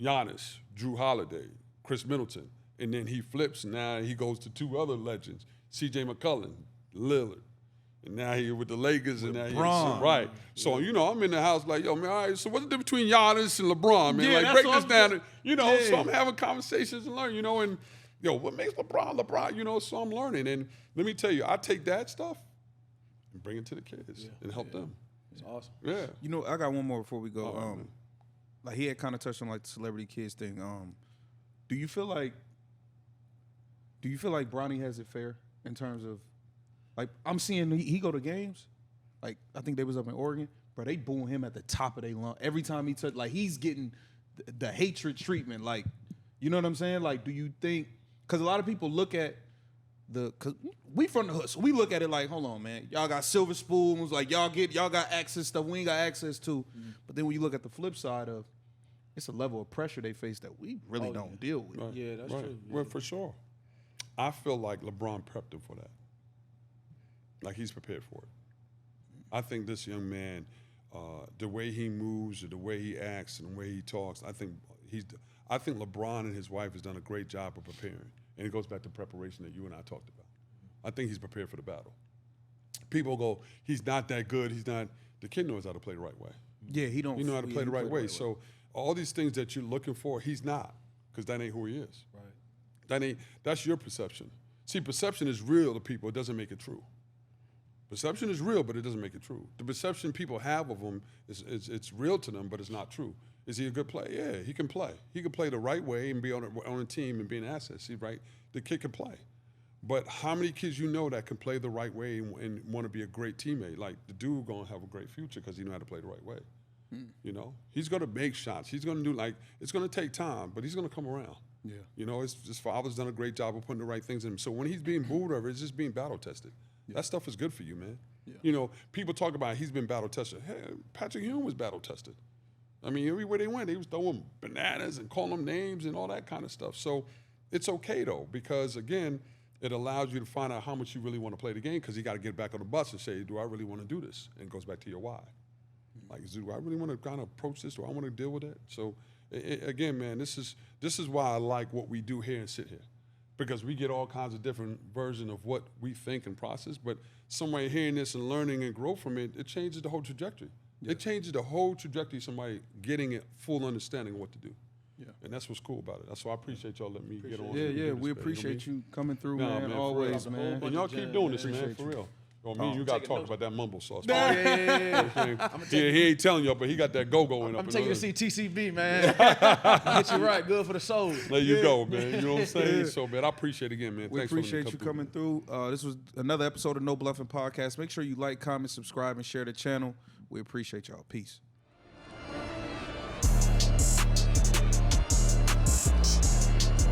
Giannis, Drew Holiday, Chris Middleton. And then he flips, and now he goes to two other legends, C.J. McCollum, Lillard. And now he's with the Lakers, and now he's right. So, I'm in the house like, yo, man, all right, so what's the difference between Giannis and LeBron, man? Yeah, like, break this down. So I'm having conversations and learning, and, what makes LeBron, so I'm learning. And let me tell you, I take that stuff and bring it to the kids and help them. It's awesome. Yeah. I got one more before we go. Like, he had kind of touched on, like, the celebrity kids thing. Do you feel like Bronny has it fair in terms of, like, I'm seeing he go to games, like, I think they was up in Oregon, bro, they booing him at the top of their lung. Every time he touch, like, he's getting the hatred treatment, like, you know what I'm saying? Like, do you think, because a lot of people look at because we from the hood, so we look at it like, hold on, man, y'all got silver spoons, like, y'all got access stuff we ain't got access to. But then when you look at the flip side of, it's a level of pressure they face that we really don't deal with. Right. Yeah, that's true. Yeah. Well, for sure. I feel like LeBron prepped him for that. Like, he's prepared for it. I think this young man, the way he moves, the way he acts, and the way he talks, I think LeBron and his wife has done a great job of preparing. And it goes back to preparation that you and I talked about. I think he's prepared for the battle. People go, he's not that good. The kid knows how to play the right way. Yeah, he don't. You know how to play the right way. So all these things that you're looking for, he's not, because that ain't who he is. Right. That's your perception. See, perception is real to people. It doesn't make it true. Perception is real, but it doesn't make it true. The perception people have of him it's real to them, but it's not true. Is he a good player? Yeah, he can play. He can play the right way and be on a team and be an asset. See, right? The kid can play. But how many kids you know that can play the right way and want to be a great teammate? Like, the dude going to have a great future because he know how to play the right way. He's going to make shots. He's going to do, it's going to take time, but he's going to come around. Yeah. His father's done a great job of putting the right things in him. So when he's being booed over, it's just being battle tested. Yeah. That stuff is good for you, man. Yeah. People talk about he's been battle tested. Hey, Patrick Ewing was battle tested. I mean, everywhere they went, they was throwing bananas and calling them names and all that kind of stuff. So it's okay, though, because, again, it allows you to find out how much you really want to play the game, because you got to get back on the bus and say, do I really want to do this? And it goes back to your why. Like, do I really want to kind of approach this? Do I want to deal with it? So, again, man, this is why I like what we do here and sit here, because we get all kinds of different versions of what we think and process. But somebody hearing this and learning and grow from it, it changes the whole trajectory. Yeah. It changes the whole trajectory of somebody getting a full understanding of what to do. Yeah. And that's what's cool about it. That's why I appreciate y'all letting me get on. Yeah, we appreciate you coming through, man, always, man. And y'all keep doing this, man, for real. You got to talk about that mumble sauce. Yeah. He ain't telling y'all, but he got that go-go in up. I'm taking you to see TCB, man. Get you right, good for the soul. There you go, man. You know what I'm saying? So, man, I appreciate it again, man. We appreciate you coming through. This was another episode of No Bluffin Podcast. Make sure you like, comment, subscribe, and share the channel. We appreciate y'all. Peace.